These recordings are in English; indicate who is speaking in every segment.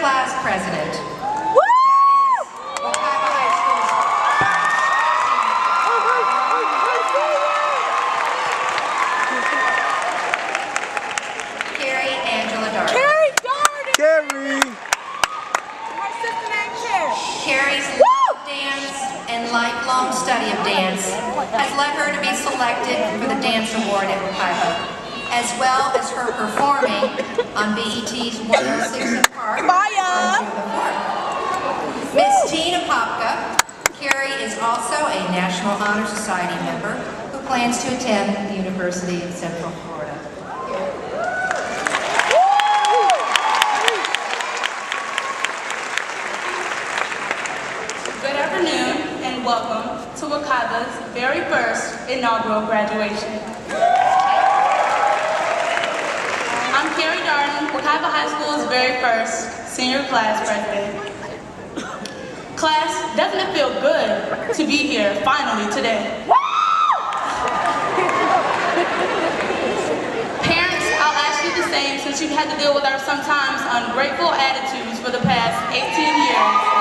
Speaker 1: class president.
Speaker 2: Kerri!
Speaker 3: My sister named Kerri.
Speaker 1: Kerri's love of dance and lifelong study of dance has led her to be selected for the Dance Award at Wekiva, as well as her performing on BET's 106 & Park. Miss Tina Popka, Kerri is also a National Honor Society member who plans to attend the University of Central Florida.
Speaker 4: Good afternoon and welcome to Wekiva's very first inaugural graduation. I'm Kerri Darden, Wekiva High School's very first senior class president. Class, doesn't it feel good to be here finally today? Parents, I'll ask you the same since you've had to deal with our sometimes ungrateful attitudes for the past 18 years.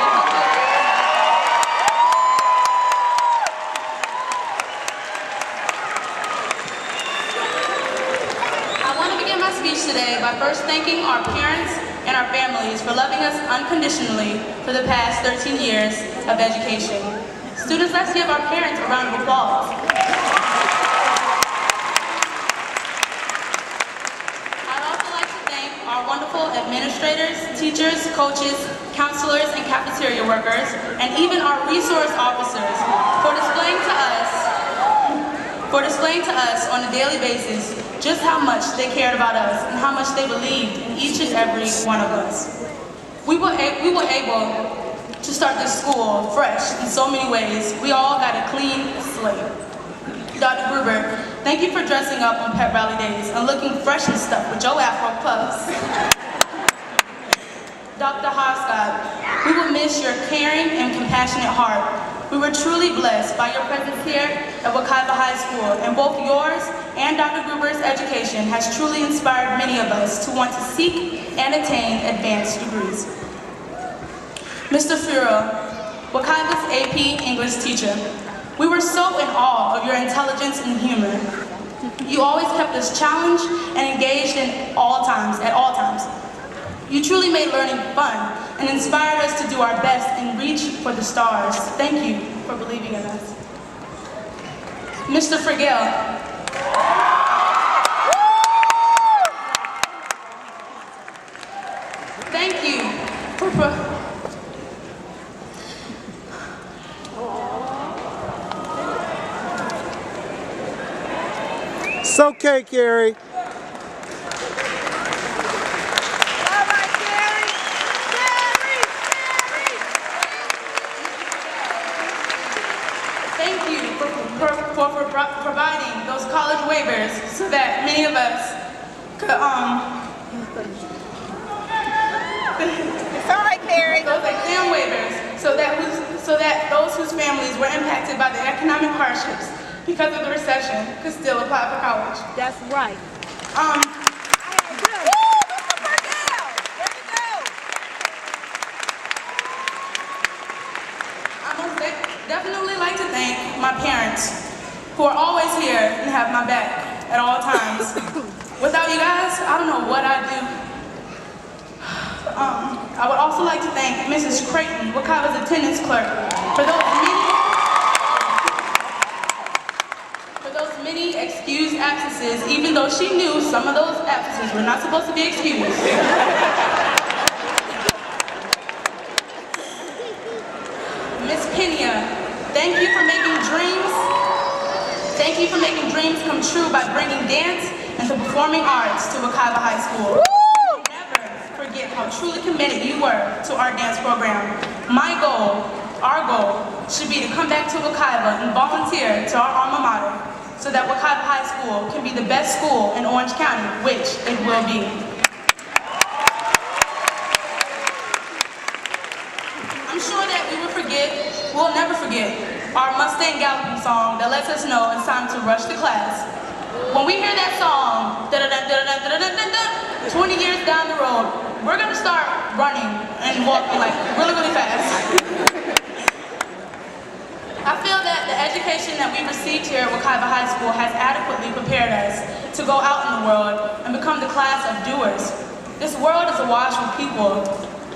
Speaker 4: Today by first thanking our parents and our families for loving us unconditionally for the past 13 years of education. Students, let's give our parents a round of applause. I'd also like to thank our wonderful administrators, teachers, coaches, counselors, and cafeteria workers, and even our resource officers for displaying to us on a daily basis just how much they cared about us and how much they believed in each and every one of us. We were able to start this school fresh in so many ways. We all got a clean slate. Dr. Gruber, thank you for dressing up on pep rally days and looking fresh and stuff with your afro puffs. Dr. Hoscott, we will miss your caring and compassionate heart. We were truly blessed by your presence here at Wekiva High School, and both yours and Dr. Gruber's education has truly inspired many of us to want to seek and attain advanced degrees. Mr. Furrow, Wekiva's AP English teacher, we were so in awe of your intelligence and humor. You always kept us challenged and engaged at all times. You truly made learning fun and inspired us to do our best and reach for the stars. Thank you for believing in us. Mr. Frigel. Thank you for
Speaker 2: It's okay, Kerri.
Speaker 4: for providing those college waivers so that many of us could,
Speaker 3: It's all right, Kerri.
Speaker 4: those exam waivers, so that those whose families were impacted by the economic hardships because of the recession could still apply for college.
Speaker 3: That's right.
Speaker 4: Definitely like to thank my parents, who are always here and have my back at all times. Without you guys, I don't know what I'd do. I would also like to thank Mrs. Creighton, Wekiva's attendance clerk, for those many excused absences, even though she knew some of those absences were not supposed to be excused. Thank you for making dreams come true by bringing dance and the performing arts to Wekiva High School. Woo! Never forget how truly committed you were to our dance program. Our goal, should be to come back to Wekiva and volunteer to our alma mater so that Wekiva High School can be the best school in Orange County, which it will be. I'm sure that we'll never forget our Mustang Galloping song that lets us know it's time to rush to class. When we hear that song, 20 years down the road, we're gonna start running and walking like really, really fast. I feel that the education that we received here at Wekiva High School has adequately prepared us to go out in the world and become the class of doers. This world is awash with people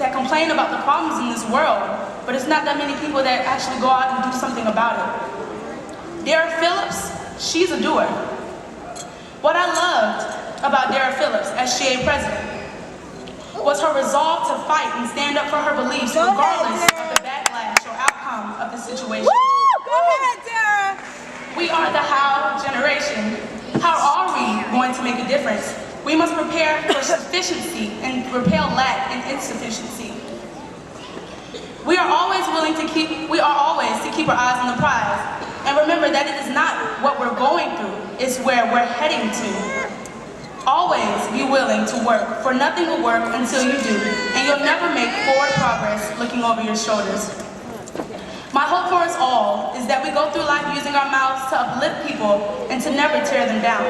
Speaker 4: that complain about the problems in this world, but it's not that many people that actually go out and do something about it. Dara Phillips, she's a doer. What I loved about Dara Phillips as SGA president was her resolve to fight and stand up for her beliefs regardless of the backlash or outcome of the situation.
Speaker 3: Go ahead, Dara.
Speaker 4: We are the how generation. How are we going to make a difference? We must prepare for sufficiency and repel lack and insufficiency. We are always to keep our eyes on the prize. And remember that it is not what we're going through, it's where we're heading to. Always be willing to work, for nothing will work until you do, and you'll never make forward progress looking over your shoulders. My hope for us all is that we go through life using our mouths to uplift people and to never tear them down.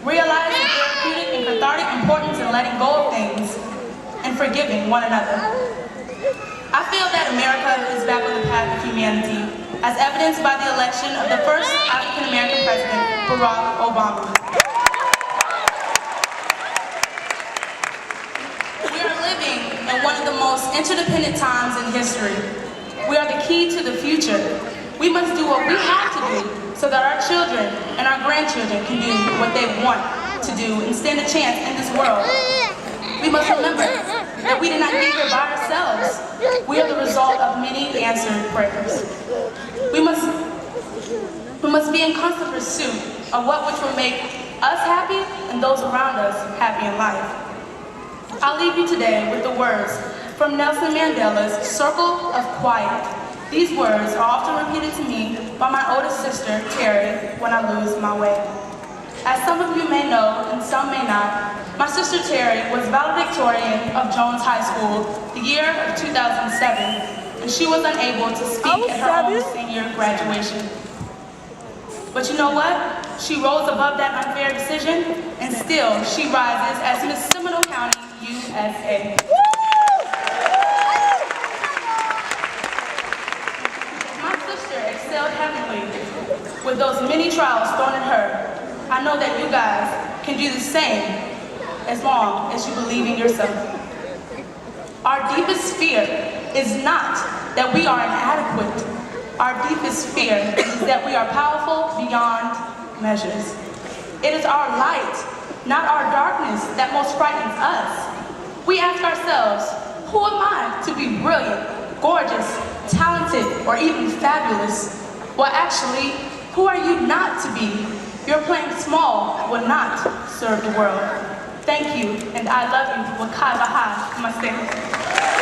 Speaker 4: Realize the therapeutic and cathartic importance in letting go of things and forgiving one another. I feel that America is back on the path of humanity, as evidenced by the election of the first African-American president, Barack Obama. We are living in one of the most interdependent times in history. We are the key to the future. We must do what we have to do so that our children and our grandchildren can do what they want to do and stand a chance in this world. We must remember that we did not get here by ourselves. We are the result of many answered prayers. We must be in constant pursuit of which will make us happy and those around us happy in life. I'll leave you today with the words from Nelson Mandela's Circle of Quiet. These words are often repeated to me by my oldest sister, Kerri, when I lose my way. As some of you may know, and some may not, my sister Kerri was valedictorian of Jones High School the year of 2007, and she was unable to speak at her own senior graduation. But you know what? She rose above that unfair decision, and still she rises as Miss Seminole County, USA. My sister excelled heavily with those many trials thrown at her. I know that you guys can do the same as long as you believe in yourself. Our deepest fear is not that we are inadequate. Our deepest fear is that we are powerful beyond measures. It is our light, not our darkness, that most frightens us. We ask ourselves, who am I to be brilliant, gorgeous, talented, or even fabulous? Well, actually, who are you not to be? Your playing small will not serve the world. Thank you, and I love you, Wekiva High. Namaste.